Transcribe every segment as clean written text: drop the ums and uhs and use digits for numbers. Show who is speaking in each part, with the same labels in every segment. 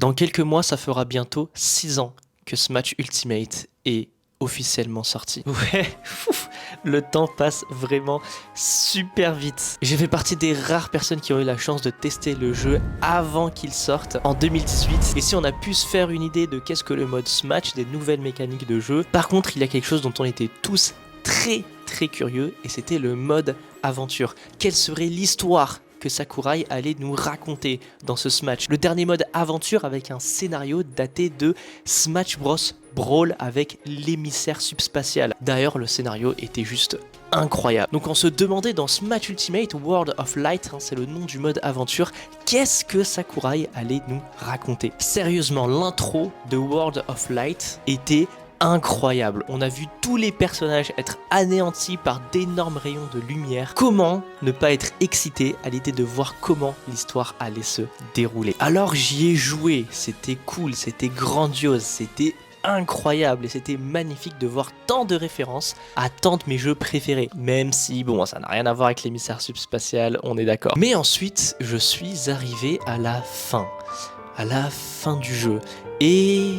Speaker 1: Dans quelques mois, ça fera bientôt 6 ans que Smash Ultimate est officiellement sorti. Ouais, le temps passe vraiment super vite. J'ai fait partie des rares personnes qui ont eu la chance de tester le jeu avant qu'il sorte en 2018. Et si on a pu se faire une idée de qu'est-ce que le mode Smash, des nouvelles mécaniques de jeu, par contre il y a quelque chose dont on était tous très curieux, et c'était le mode aventure. Quelle serait l'histoire que Sakurai allait nous raconter dans ce Smash? Le dernier mode aventure avec un scénario daté de Smash Bros Brawl avec l'émissaire subspatial. D'ailleurs, le scénario était juste incroyable. Donc on se demandait dans Smash Ultimate World of Light, c'est le nom du mode aventure, qu'est-ce que Sakurai allait nous raconter? Sérieusement, l'intro de World of Light était incroyable. On a vu tous les personnages être anéantis par d'énormes rayons de lumière. Comment ne pas être excité à l'idée de voir comment l'histoire allait se dérouler? Alors j'y ai joué, c'était cool, c'était grandiose, c'était incroyable et c'était magnifique de voir tant de références à tant de mes jeux préférés. Même si, bon, ça n'a rien à voir avec l'émissaire subspatial, on est d'accord. Mais ensuite, je suis arrivé à la fin du jeu, et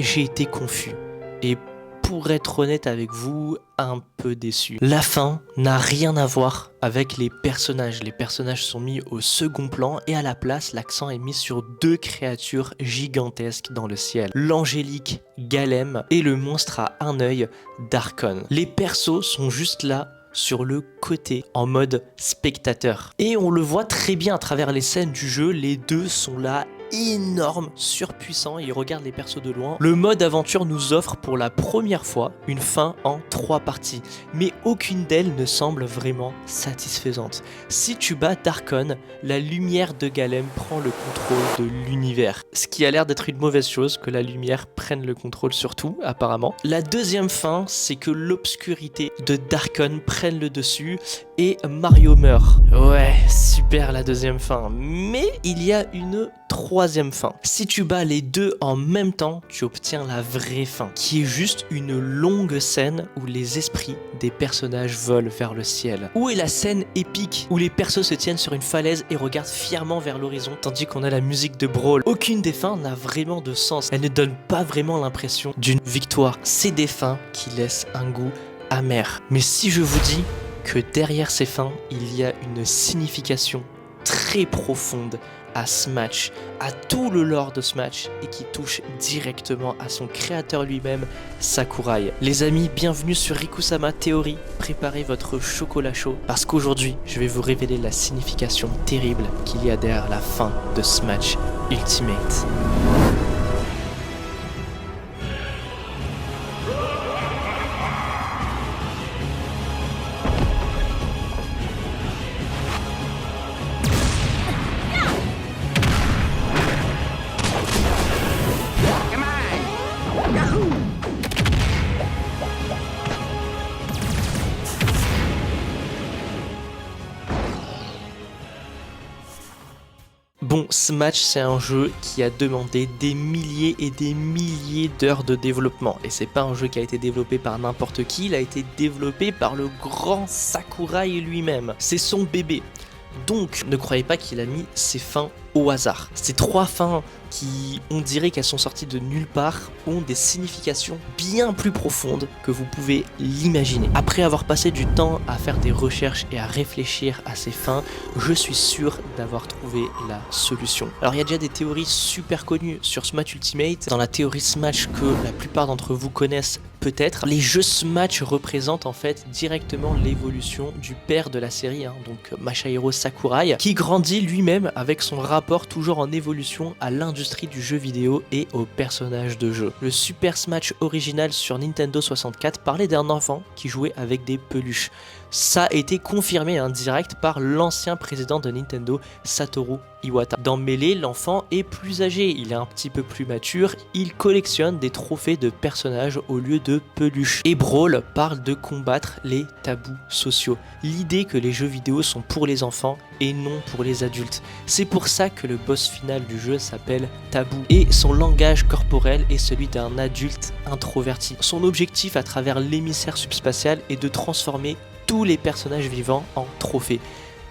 Speaker 1: j'ai été confus. Et pour être honnête avec vous, un peu déçu. La fin n'a rien à voir avec les personnages. Les personnages sont mis au second plan et à la place, l'accent est mis sur deux créatures gigantesques dans le ciel. L'angélique Galem et le monstre à un œil Darkon. Les persos sont juste là sur le côté en mode spectateur. Et on le voit très bien à travers les scènes du jeu, les deux sont là énorme, surpuissant, et il regarde les persos de loin. Le mode aventure nous offre pour la première fois une fin en 3 parties, mais aucune d'elles ne semble vraiment satisfaisante. Si tu bats Darkon, la lumière de Galem prend le contrôle de l'univers, ce qui a l'air d'être une mauvaise chose, que la lumière prenne le contrôle sur tout, apparemment. La deuxième fin, c'est que l'obscurité de Darkon prenne le dessus et Mario meurt. Ouais, super la deuxième fin, mais il y a une troisième fin. Si tu bats les deux en même temps, tu obtiens la vraie fin, qui est juste une longue scène où les esprits des personnages volent vers le ciel. Où est la scène épique où les persos se tiennent sur une falaise et regardent fièrement vers l'horizon tandis qu'on a la musique de Brawl? Aucune des fins n'a vraiment de sens. Elle ne donne pas vraiment l'impression d'une victoire. C'est des fins qui laissent un goût amer. Mais si je vous dis que derrière ces fins, il y a une signification très profonde à Smash, à tout le lore de Smash, et qui touche directement à son créateur lui-même, Sakurai. Les amis, bienvenue sur Rikusama Theory. Préparez votre chocolat chaud, parce qu'aujourd'hui, je vais vous révéler la signification terrible qu'il y a derrière la fin de Smash Ultimate. Bon, Smash, c'est un jeu qui a demandé des milliers et des milliers d'heures de développement. Et c'est pas un jeu qui a été développé par n'importe qui, il a été développé par le grand Sakurai lui-même. C'est son bébé. Donc, ne croyez pas qu'il a mis ses fins au hasard. Ces 3 fins qui, on dirait qu'elles sont sorties de nulle part, ont des significations bien plus profondes que vous pouvez l'imaginer. Après avoir passé du temps à faire des recherches et à réfléchir à ces fins, je suis sûr d'avoir trouvé la solution. Alors il y a déjà des théories super connues sur Smash Ultimate. Dans la théorie Smash que la plupart d'entre vous connaissent peut-être, les jeux Smash représentent en fait directement l'évolution du père de la série, donc Masahiro Sakurai, qui grandit lui-même avec son rapport toujours en évolution à l'industrie du jeu vidéo et aux personnages de jeu. Le Super Smash original sur Nintendo 64 parlait d'un enfant qui jouait avec des peluches. Ça a été confirmé direct par l'ancien président de Nintendo, Satoru Iwata. Dans Melee, l'enfant est plus âgé, il est un petit peu plus mature, il collectionne des trophées de personnages au lieu de peluches. Et Brawl parle de combattre les tabous sociaux. L'idée que les jeux vidéo sont pour les enfants et non pour les adultes. C'est pour ça que le boss final du jeu s'appelle Tabou. Et son langage corporel est celui d'un adulte introverti. Son objectif à travers l'émissaire subspatial est de transformer tous les personnages vivants en trophées.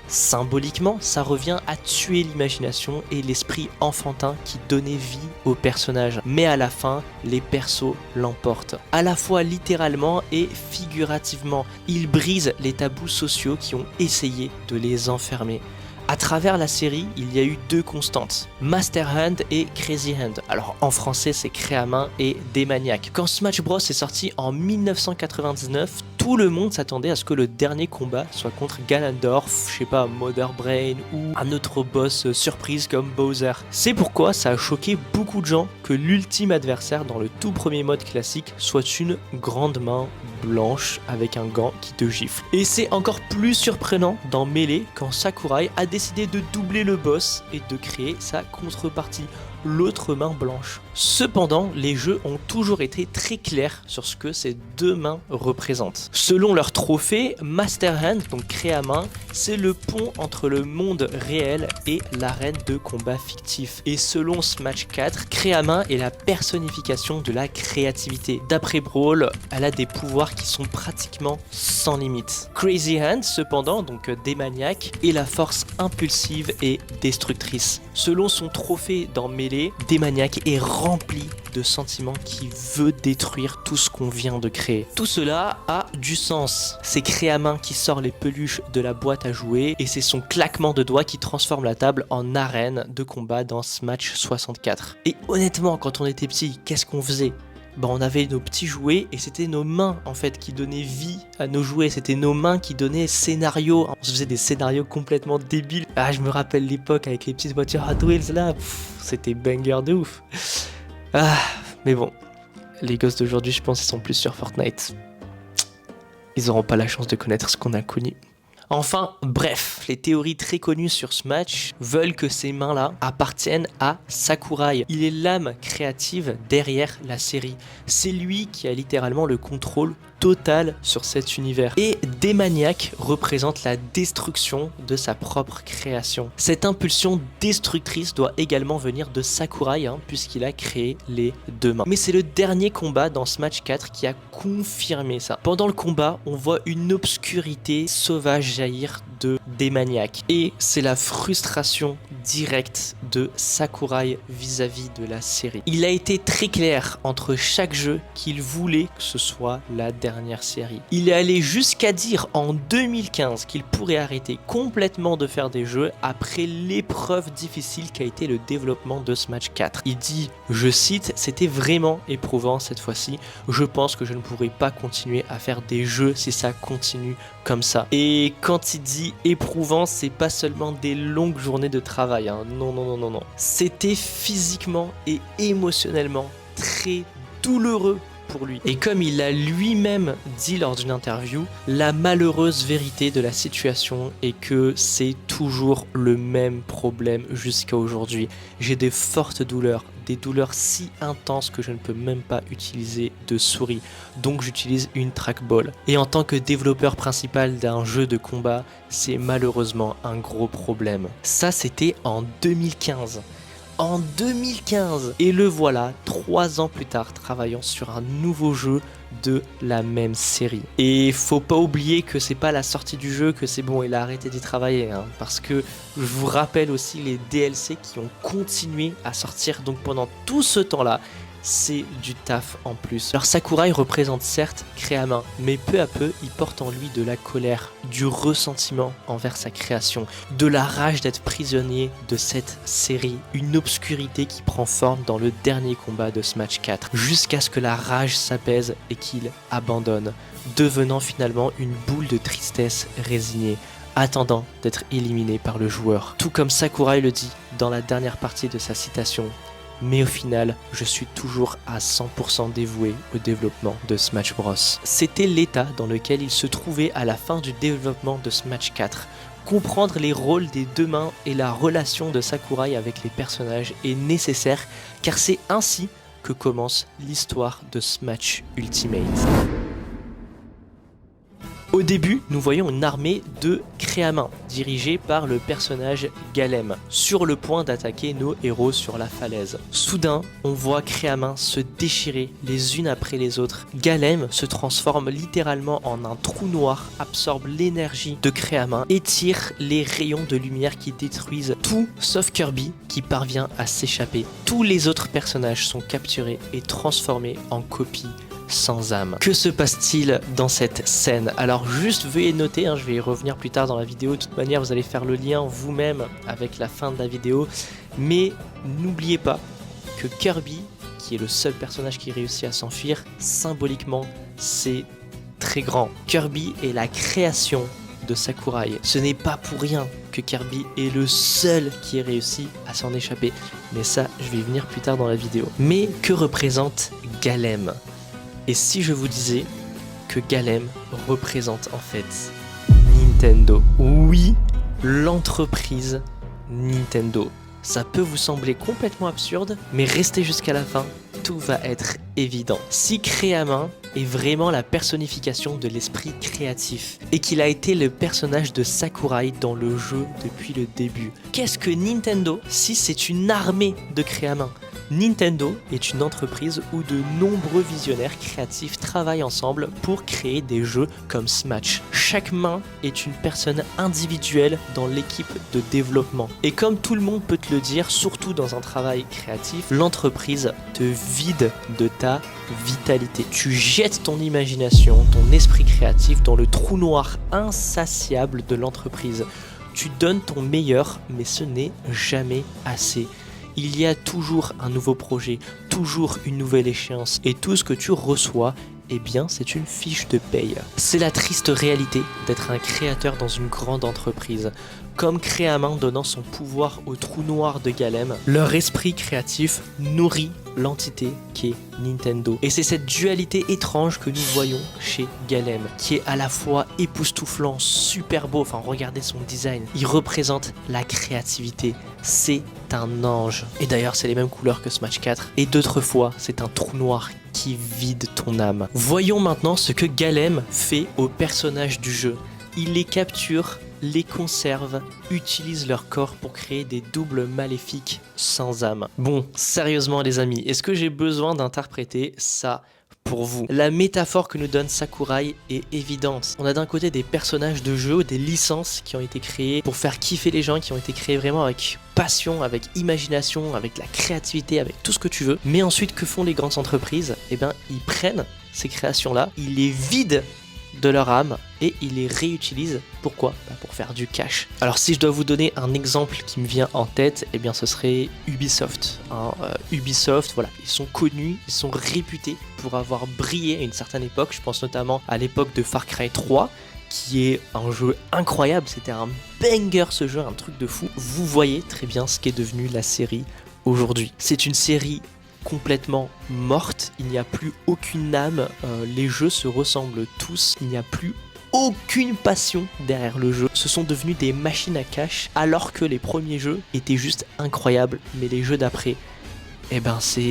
Speaker 1: Symboliquement, ça revient à tuer l'imagination et l'esprit enfantin qui donnait vie aux personnages. Mais à la fin, les persos l'emportent. À la fois littéralement et figurativement, ils brisent les tabous sociaux qui ont essayé de les enfermer. À travers la série, il y a eu 2 constantes, Master Hand et Crazy Hand. Alors en français c'est Créamin et Démaniaque. Quand Smash Bros est sorti en 1999, tout le monde s'attendait à ce que le dernier combat soit contre Ganondorf, je sais pas, Mother Brain ou un autre boss surprise comme Bowser. C'est pourquoi ça a choqué beaucoup de gens que l'ultime adversaire dans le tout premier mode classique soit une grande main blanche avec un gant qui te gifle. Et c'est encore plus surprenant dans Melee quand Sakurai a décidé de doubler le boss et de créer sa contrepartie, l'autre main blanche. Cependant, les jeux ont toujours été très clairs sur ce que ces 2 mains représentent. Selon leur trophée, Master Hand, donc Créamain, c'est le pont entre le monde réel et l'arène de combat fictif. Et selon Smash 4, Créamain est la personnification de la créativité. D'après Brawl, elle a des pouvoirs qui sont pratiquement sans limite. Crazy Hand, cependant, donc Démaniaque, est la force impulsive et destructrice. Selon son trophée dans Melee, Démaniaque est rempli de sentiments qui veut détruire tout ce qu'on vient de créer. Tout cela a du sens. C'est Créamin qui sort les peluches de la boîte à jouer et c'est son claquement de doigts qui transforme la table en arène de combat dans Smash 64. Et honnêtement, quand on était petit, qu'est-ce qu'on faisait ? On avait nos petits jouets et c'était nos mains en fait qui donnaient vie à nos jouets, c'était nos mains qui donnaient scénario. On se faisait des scénarios complètement débiles. Ah, je me rappelle l'époque avec les petites voitures Hot Wheels là, c'était banger de ouf. Ah, mais bon, les gosses d'aujourd'hui, je pense, ils sont plus sur Fortnite. Ils auront pas la chance de connaître ce qu'on a connu. Enfin, bref, les théories très connues sur ce match veulent que ces mains-là appartiennent à Sakurai. Il est l'âme créative derrière la série. C'est lui qui a littéralement le contrôle total sur cet univers. Et Démaniaque représente la destruction de sa propre création. Cette impulsion destructrice doit également venir de Sakurai, puisqu'il a créé les 2 mains. Mais c'est le dernier combat dans ce match 4 qui a confirmé ça. Pendant le combat, on voit une obscurité sauvage jaillir de Démaniaque. Et c'est la frustration directe de Sakurai vis-à-vis de la série. Il a été très clair entre chaque jeu qu'il voulait que ce soit la dernière série. Il est allé jusqu'à dire en 2015 qu'il pourrait arrêter complètement de faire des jeux après l'épreuve difficile qu'a été le développement de Smash 4. Il dit, je cite, « C'était vraiment éprouvant cette fois-ci. Je pense que je ne pourrai pas continuer à faire des jeux si ça continue comme ça. » Et quand il dit éprouvant, c'est pas seulement des longues journées de travail. Non, non, non, non, non. C'était physiquement et émotionnellement très douloureux pour lui. Et comme il l'a lui-même dit lors d'une interview, la malheureuse vérité de la situation est que c'est toujours le même problème jusqu'à aujourd'hui. J'ai des fortes douleurs, des douleurs si intenses que je ne peux même pas utiliser de souris, donc j'utilise une trackball. Et en tant que développeur principal d'un jeu de combat, c'est malheureusement un gros problème. Ça, c'était en 2015. En 2015, et le voilà 3 ans plus tard travaillant sur un nouveau jeu de la même série. Et faut pas oublier que c'est pas la sortie du jeu que c'est bon, il a arrêté d'y travailler, parce que je vous rappelle aussi les DLC qui ont continué à sortir, donc pendant tout ce temps-là, c'est du taf en plus. Alors Sakurai représente certes Créamin, mais peu à peu, il porte en lui de la colère, du ressentiment envers sa création, de la rage d'être prisonnier de cette série, une obscurité qui prend forme dans le dernier combat de Smash 4, jusqu'à ce que la rage s'apaise et qu'il abandonne, devenant finalement une boule de tristesse résignée, attendant d'être éliminé par le joueur. Tout comme Sakurai le dit dans la dernière partie de sa citation, mais au final, je suis toujours à 100% dévoué au développement de Smash Bros. C'était l'état dans lequel il se trouvait à la fin du développement de Smash 4. Comprendre les rôles des 2 mains et la relation de Sakurai avec les personnages est nécessaire, car c'est ainsi que commence l'histoire de Smash Ultimate. Au début, nous voyons une armée de créamins, dirigée par le personnage Galem, sur le point d'attaquer nos héros sur la falaise. Soudain, on voit créamins se déchirer les unes après les autres. Galem se transforme littéralement en un trou noir, absorbe l'énergie de créamins et tire les rayons de lumière qui détruisent tout sauf Kirby qui parvient à s'échapper. Tous les autres personnages sont capturés et transformés en copies sans âme. Que se passe-t-il dans cette scène? Alors juste veuillez noter, je vais y revenir plus tard dans la vidéo, de toute manière vous allez faire le lien vous-même avec la fin de la vidéo, mais n'oubliez pas que Kirby, qui est le seul personnage qui réussit à s'enfuir, symboliquement c'est très grand. Kirby est la création de Sakurai. Ce n'est pas pour rien que Kirby est le seul qui ait réussi à s'en échapper, mais ça je vais y venir plus tard dans la vidéo. Mais que représente Galem? Et si je vous disais que Galem représente en fait Nintendo? Oui, l'entreprise Nintendo. Ça peut vous sembler complètement absurde, mais restez jusqu'à la fin, tout va être évident. Si Créamin est vraiment la personnification de l'esprit créatif, et qu'il a été le personnage de Sakurai dans le jeu depuis le début, qu'est-ce que Nintendo si c'est une armée de Créamins? Nintendo est une entreprise où de nombreux visionnaires créatifs travaillent ensemble pour créer des jeux comme Smash. Chaque main est une personne individuelle dans l'équipe de développement. Et comme tout le monde peut te le dire, surtout dans un travail créatif, l'entreprise te vide de ta vitalité. Tu jettes ton imagination, ton esprit créatif dans le trou noir insatiable de l'entreprise. Tu donnes ton meilleur, mais ce n'est jamais assez. Il y a toujours un nouveau projet, toujours une nouvelle échéance, et tout ce que tu reçois, eh bien c'est une fiche de paye. C'est la triste réalité d'être un créateur dans une grande entreprise. Comme Créamin donnant son pouvoir au trou noir de Galem, leur esprit créatif nourrit l'entité qui est Nintendo. Et c'est cette dualité étrange que nous voyons chez Galem, qui est à la fois époustouflant, super beau, enfin regardez son design, il représente la créativité, c'est un ange. Et d'ailleurs c'est les mêmes couleurs que Smash 4, et d'autres fois c'est un trou noir qui vide ton âme. Voyons maintenant ce que Galem fait aux personnages du jeu. Il les capture, les conserve, utilise leur corps pour créer des doubles maléfiques sans âme. Bon, sérieusement les amis, est-ce que j'ai besoin d'interpréter ça pour vous? La métaphore que nous donne Sakurai est évidente. On a d'un côté des personnages de jeu, des licences qui ont été créées pour faire kiffer les gens, qui ont été créées vraiment avec passion, avec imagination, avec la créativité, avec tout ce que tu veux. Mais ensuite, que font les grandes entreprises? Eh bien, ils prennent ces créations-là, ils les vident de leur âme et ils les réutilisent. Pourquoi? Pour faire du cash. Alors si je dois vous donner un exemple qui me vient en tête, eh bien ce serait Ubisoft. Ubisoft, voilà, ils sont connus, ils sont réputés pour avoir brillé à une certaine époque. Je pense notamment à l'époque de Far Cry 3, qui est un jeu incroyable, c'était un banger ce jeu, un truc de fou. Vous voyez très bien ce qu'est devenu la série aujourd'hui. C'est une série complètement morte, il n'y a plus aucune âme, les jeux se ressemblent tous, il n'y a plus aucune passion derrière le jeu. Ce sont devenus des machines à cash, alors que les premiers jeux étaient juste incroyables, mais les jeux d'après, eh ben c'est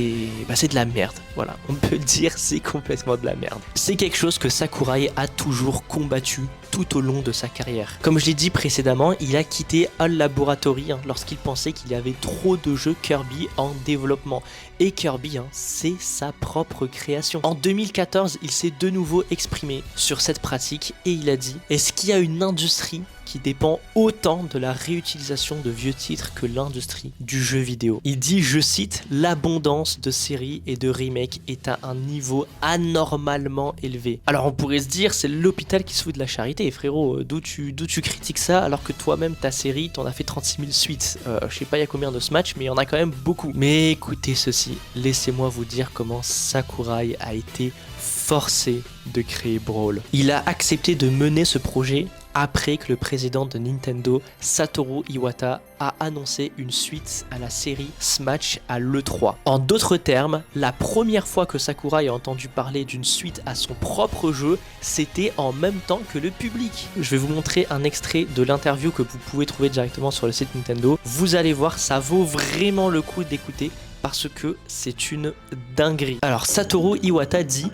Speaker 1: de la merde, voilà, on peut dire c'est complètement de la merde. C'est quelque chose que Sakurai a toujours combattu tout au long de sa carrière. Comme je l'ai dit précédemment, il a quitté HAL Laboratory lorsqu'il pensait qu'il y avait trop de jeux Kirby en développement. Et Kirby, c'est sa propre création. En 2014, il s'est de nouveau exprimé sur cette pratique et il a dit « Est-ce qu'il y a une industrie qui dépend autant de la réutilisation de vieux titres que l'industrie du jeu vidéo ?» Il dit, je cite, « L'abondance de séries et de remakes est à un niveau anormalement élevé. » Alors on pourrait se dire, c'est l'hôpital qui se fout de la charité, frérot, d'où tu critiques ça alors que toi-même ta série t'en as fait 36 000 suites. Je sais pas il y a combien de Smash, mais il y en a quand même beaucoup. Mais écoutez ceci, laissez-moi vous dire comment Sakurai a été forcé de créer Brawl. Il a accepté de mener ce projet après que le président de Nintendo, Satoru Iwata, a annoncé une suite à la série Smash à l'E3. En d'autres termes, la première fois que Sakurai a entendu parler d'une suite à son propre jeu, c'était en même temps que le public. Je vais vous montrer un extrait de l'interview que vous pouvez trouver directement sur le site Nintendo. Vous allez voir, ça vaut vraiment le coup d'écouter parce que c'est une dinguerie. Alors Satoru Iwata dit: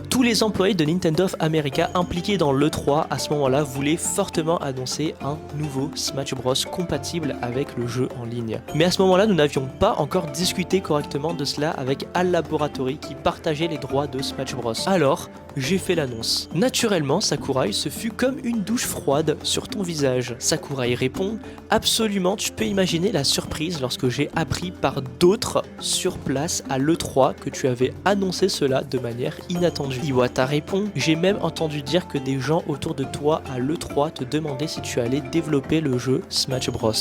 Speaker 1: Tous les employés de Nintendo of America impliqués dans l'E3 à ce moment-là voulaient fortement annoncer un nouveau Smash Bros compatible avec le jeu en ligne. Mais à ce moment-là, nous n'avions pas encore discuté correctement de cela avec HAL Laboratory qui partageait les droits de Smash Bros. Alors, j'ai fait l'annonce. Naturellement, Sakurai, ce fut comme une douche froide sur ton visage. Sakurai répond « Absolument, tu peux imaginer la surprise lorsque j'ai appris par d'autres sur place à l'E3 que tu avais annoncé cela de manière inattendue. » Iwata répond « J'ai même entendu dire que des gens autour de toi à l'E3 te demandaient si tu allais développer le jeu Smash Bros. »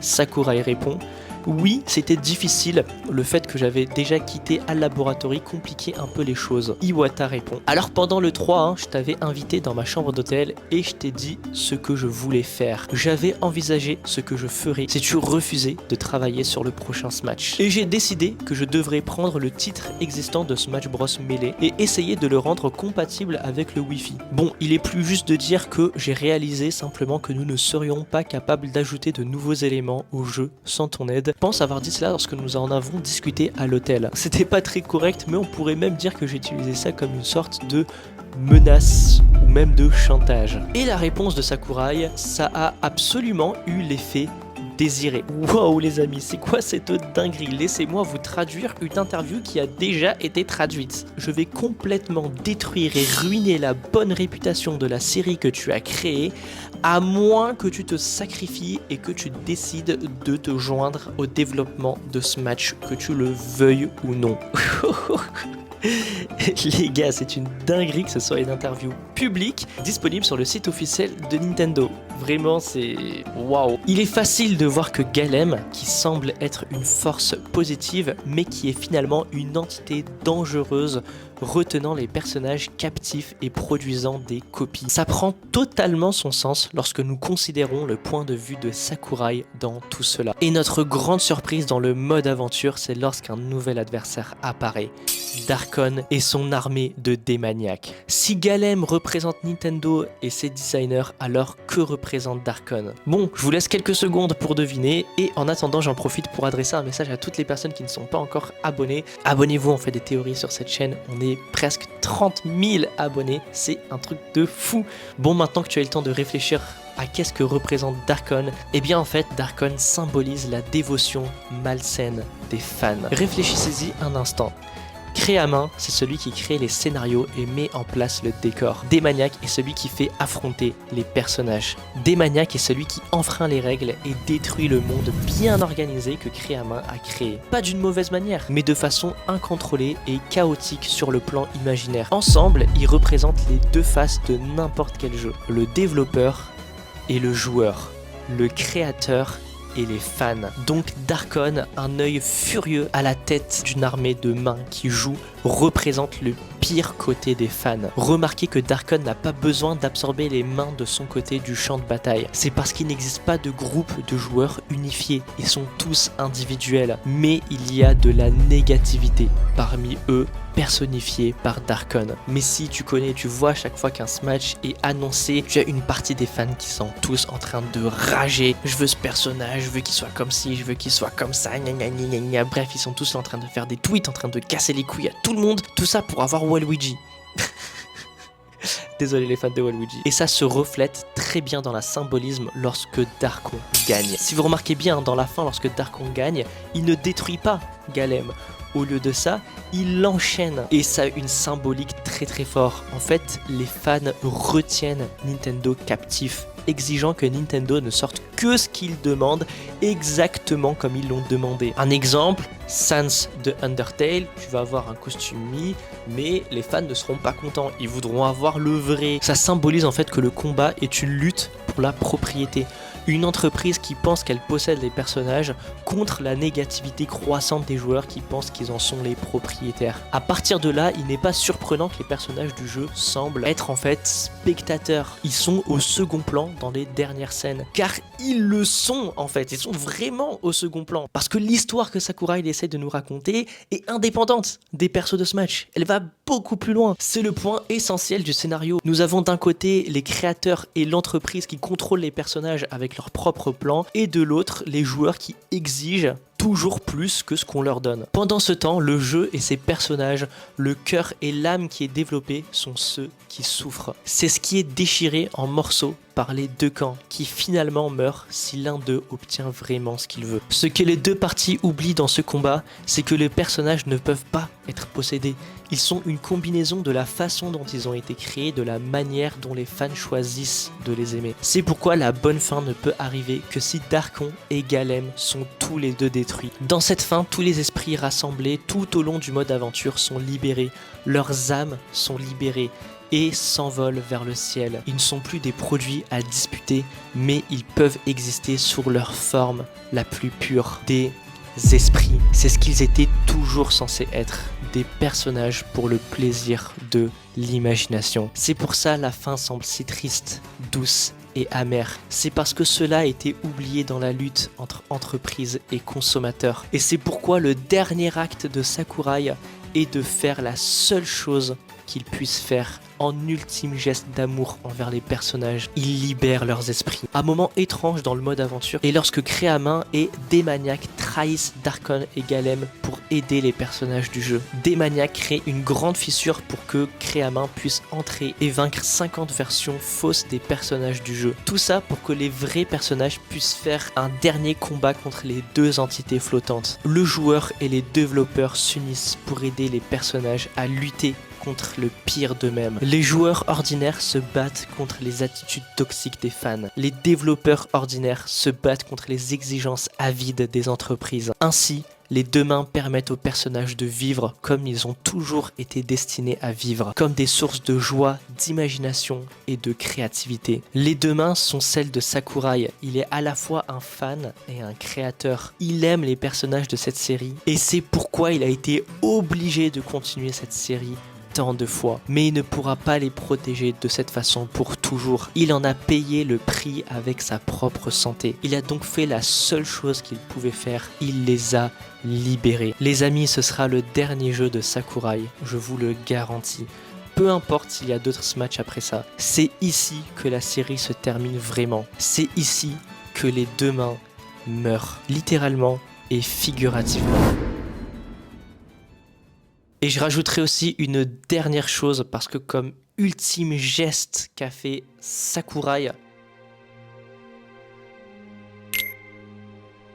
Speaker 1: Sakurai répond « Oui, c'était difficile, le fait que j'avais déjà quitté HAL Laboratory compliquait un peu les choses. » Iwata répond. Alors pendant le 3, je t'avais invité dans ma chambre d'hôtel et je t'ai dit ce que je voulais faire. J'avais envisagé ce que je ferais si tu refusais de travailler sur le prochain Smash. Et j'ai décidé que je devrais prendre le titre existant de Smash Bros Melee et essayer de le rendre compatible avec le Wi-Fi. Bon, il est plus juste de dire que j'ai réalisé simplement que nous ne serions pas capables d'ajouter de nouveaux éléments au jeu sans ton aide. Je pense avoir dit cela lorsque nous en avons discuté à l'hôtel. C'était pas très correct, mais on pourrait même dire que j'ai utilisé ça comme une sorte de menace ou même de chantage. Et la réponse de Sakurai, ça a absolument eu l'effet désiré. Wow les amis, c'est quoi cette dinguerie? Laissez-moi vous traduire une interview qui a déjà été traduite. Je vais complètement détruire et ruiner la bonne réputation de la série que tu as créée, à moins que tu te sacrifies et que tu décides de te joindre au développement de ce match, que tu le veuilles ou non. Les gars, c'est une dinguerie que ce soit une interview publique disponible sur le site officiel de Nintendo. Vraiment, c'est waouh. Il est facile de voir que Galem, qui semble être une force positive, mais qui est finalement une entité dangereuse, retenant les personnages captifs et produisant des copies. Ça prend totalement son sens lorsque nous considérons le point de vue de Sakurai dans tout cela. Et notre grande surprise dans le mode aventure, c'est lorsqu'un nouvel adversaire apparaît. Darkon et son armée de démaniaques. Si Galem représente Nintendo et ses designers, alors que représente Darkon? Bon, je vous laisse quelques secondes pour deviner et en attendant j'en profite pour adresser un message à toutes les personnes qui ne sont pas encore abonnées. Abonnez-vous, on fait des théories sur cette chaîne, on est presque 30 000 abonnés, c'est un truc de fou. Bon, maintenant que tu as eu le temps de réfléchir à qu'est-ce que représente Darkon, eh bien en fait Darkon symbolise la dévotion malsaine des fans. Réfléchissez-y un instant. Créamin, c'est celui qui crée les scénarios et met en place le décor. Démaniaque est celui qui fait affronter les personnages. Démaniaque est celui qui enfreint les règles et détruit le monde bien organisé que Créamin a créé. Pas d'une mauvaise manière, mais de façon incontrôlée et chaotique sur le plan imaginaire. Ensemble, ils représentent les deux faces de n'importe quel jeu. Le développeur et le joueur. Le créateur et les fans. Donc Darkon, un œil furieux à la tête d'une armée de mains qui joue, représente le pire côté des fans. Remarquez que Darkon n'a pas besoin d'absorber les mains de son côté du champ de bataille. C'est parce qu'il n'existe pas de groupe de joueurs unifiés. Ils sont tous individuels. Mais il y a de la négativité parmi eux, personnifié par Darkon. Mais si tu connais, tu vois, chaque fois qu'un Smash est annoncé, tu as une partie des fans qui sont tous en train de rager. Je veux ce personnage, je veux qu'il soit comme ci, je veux qu'il soit comme ça, gna gna gna gna. Bref, ils sont tous en train de faire des tweets, en train de casser les couilles à tout le monde. Tout ça pour avoir Waluigi. Désolé les fans de Waluigi. Et ça se reflète très bien dans la symbolisme lorsque Darkon gagne. Si vous remarquez bien, dans la fin, lorsque Darkon gagne, il ne détruit pas Galem. Au lieu de ça, il l'enchaîne. Et ça a une symbolique très très forte. En fait, les fans retiennent Nintendo captif, exigeant que Nintendo ne sorte que ce qu'ils demandent, exactement comme ils l'ont demandé. Un exemple, Sans de Undertale, tu vas avoir un costume Mi, mais les fans ne seront pas contents, ils voudront avoir le vrai. Ça symbolise en fait que le combat est une lutte pour la propriété. Une entreprise qui pense qu'elle possède les personnages contre la négativité croissante des joueurs qui pensent qu'ils en sont les propriétaires. À partir de là, il n'est pas surprenant que les personnages du jeu semblent être en fait spectateurs. Ils sont au second plan dans les dernières scènes. Car ils le sont en fait, ils sont vraiment au second plan. Parce que l'histoire que Sakurai essaie de nous raconter est indépendante des persos de Smash. Elle va beaucoup plus loin. C'est le point essentiel du scénario. Nous avons d'un côté les créateurs et l'entreprise qui contrôlent les personnages avec leur propre plan, et de l'autre les joueurs qui exigent toujours plus que ce qu'on leur donne. Pendant ce temps, le jeu et ses personnages, le cœur et l'âme qui est développé sont ceux qui souffrent. C'est ce qui est déchiré en morceaux par les deux camps qui finalement meurent si l'un d'eux obtient vraiment ce qu'il veut. Ce que les deux parties oublient dans ce combat, c'est que les personnages ne peuvent pas être possédés. Ils sont une combinaison de la façon dont ils ont été créés, de la manière dont les fans choisissent de les aimer. C'est pourquoi la bonne fin ne peut arriver que si Darkon et Galem sont tous les deux détruits. Dans cette fin, tous les esprits rassemblés tout au long du mode aventure sont libérés, leurs âmes sont libérées et s'envolent vers le ciel. Ils ne sont plus des produits à disputer, mais ils peuvent exister sous leur forme la plus pure, des esprits. C'est ce qu'ils étaient toujours censés être, des personnages pour le plaisir de l'imagination. C'est pour ça la fin semble si triste, douce et amère. C'est parce que cela a été oublié dans la lutte entre entreprises et consommateurs. Et c'est pourquoi le dernier acte de Sakurai est de faire la seule chose qu'il puisse faire en ultime geste d'amour envers les personnages. Ils libèrent leurs esprits. Un moment étrange dans le mode aventure et lorsque Créamin et Démaniac trahissent Darkon et Galem pour aider les personnages du jeu. Démaniac crée une grande fissure pour que Créamin puisse entrer et vaincre 50 versions fausses des personnages du jeu. Tout ça pour que les vrais personnages puissent faire un dernier combat contre les deux entités flottantes. Le joueur et les développeurs s'unissent pour aider les personnages à lutter contre le pire d'eux-mêmes. Les joueurs ordinaires se battent contre les attitudes toxiques des fans. Les développeurs ordinaires se battent contre les exigences avides des entreprises. Ainsi, les deux mains permettent aux personnages de vivre comme ils ont toujours été destinés à vivre, comme des sources de joie, d'imagination et de créativité. Les deux mains sont celles de Sakurai. Il est à la fois un fan et un créateur. Il aime les personnages de cette série et c'est pourquoi il a été obligé de continuer cette série tant de fois, mais il ne pourra pas les protéger de cette façon pour toujours. Il en a payé le prix avec sa propre santé. Il a donc fait la seule chose qu'il pouvait faire, il les a libérés. Les amis, ce sera le dernier jeu de Sakurai, je vous le garantis. Peu importe s'il y a d'autres matchs après ça, c'est ici que la série se termine vraiment. C'est ici que les deux mains meurent, littéralement et figurativement. Et je rajouterai aussi une dernière chose parce que comme ultime geste qu'a fait Sakurai,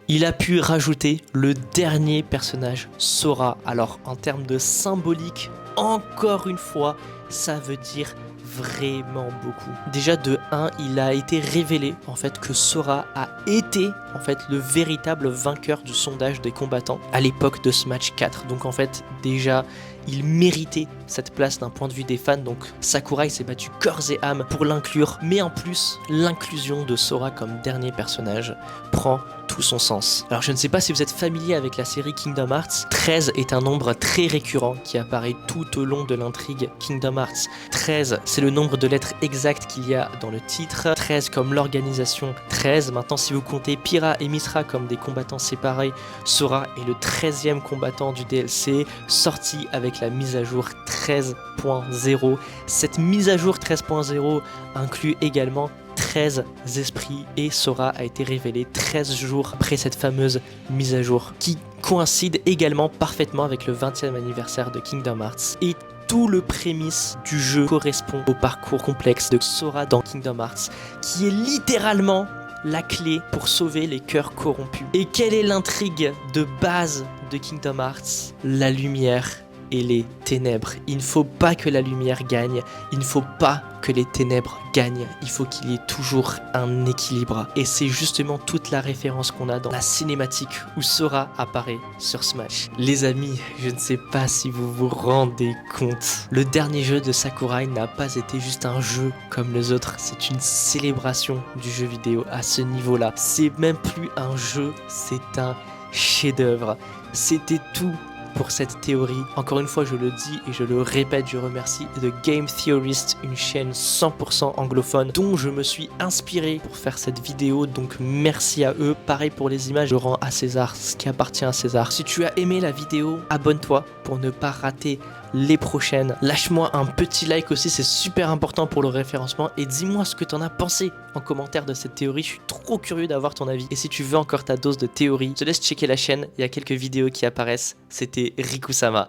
Speaker 1: il a pu rajouter le dernier personnage, Sora. Alors en termes de symbolique, encore une fois, ça veut dire vraiment beaucoup. Déjà de 1, il a été révélé en fait que Sora a été en fait le véritable vainqueur du sondage des combattants à l'époque de ce match 4. Donc en fait déjà il méritait cette place d'un point de vue des fans, donc Sakurai s'est battu corps et âme pour l'inclure, mais en plus l'inclusion de Sora comme dernier personnage prend tout son sens. Alors je ne sais pas si vous êtes familier avec la série Kingdom Hearts, 13 est un nombre très récurrent qui apparaît tout au long de l'intrigue Kingdom Hearts. 13 c'est le nombre de lettres exactes qu'il y a dans le titre, 13 comme l'organisation 13, maintenant si vous comptez Pyra et Mythra comme des combattants séparés, Sora est le 13e combattant du DLC, sorti avec la mise à jour 13.0. Cette mise à jour 13.0 inclut également 13 esprits et Sora a été révélé 13 jours après cette fameuse mise à jour qui coïncide également parfaitement avec le 20e anniversaire de Kingdom Hearts. Et tout le prémisse du jeu correspond au parcours complexe de Sora dans Kingdom Hearts qui est littéralement la clé pour sauver les cœurs corrompus. Et quelle est l'intrigue de base de Kingdom Hearts? La lumière et les ténèbres. Il ne faut pas que la lumière gagne, il ne faut pas que les ténèbres gagnent, il faut qu'il y ait toujours un équilibre. Et c'est justement toute la référence qu'on a dans la cinématique où Sora apparaît sur Smash. Les amis, je ne sais pas si vous vous rendez compte, le dernier jeu de Sakurai n'a pas été juste un jeu comme les autres, c'est une célébration du jeu vidéo à ce niveau-là. C'est même plus un jeu, c'est un chef-d'œuvre. C'était tout pour cette théorie. Encore une fois, je le dis et je le répète, je remercie The Game Theorist, une chaîne 100% anglophone dont je me suis inspiré pour faire cette vidéo, donc merci à eux. Pareil pour les images, je rends à César ce qui appartient à César. Si tu as aimé la vidéo, abonne-toi pour ne pas rater les prochaines. Lâche-moi un petit like aussi, c'est super important pour le référencement. Et dis-moi ce que t'en as pensé en commentaire de cette théorie. Je suis trop curieux d'avoir ton avis. Et si tu veux encore ta dose de théorie, je te laisse checker la chaîne. Il y a quelques vidéos qui apparaissent. C'était Riku-sama.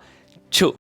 Speaker 1: Ciao!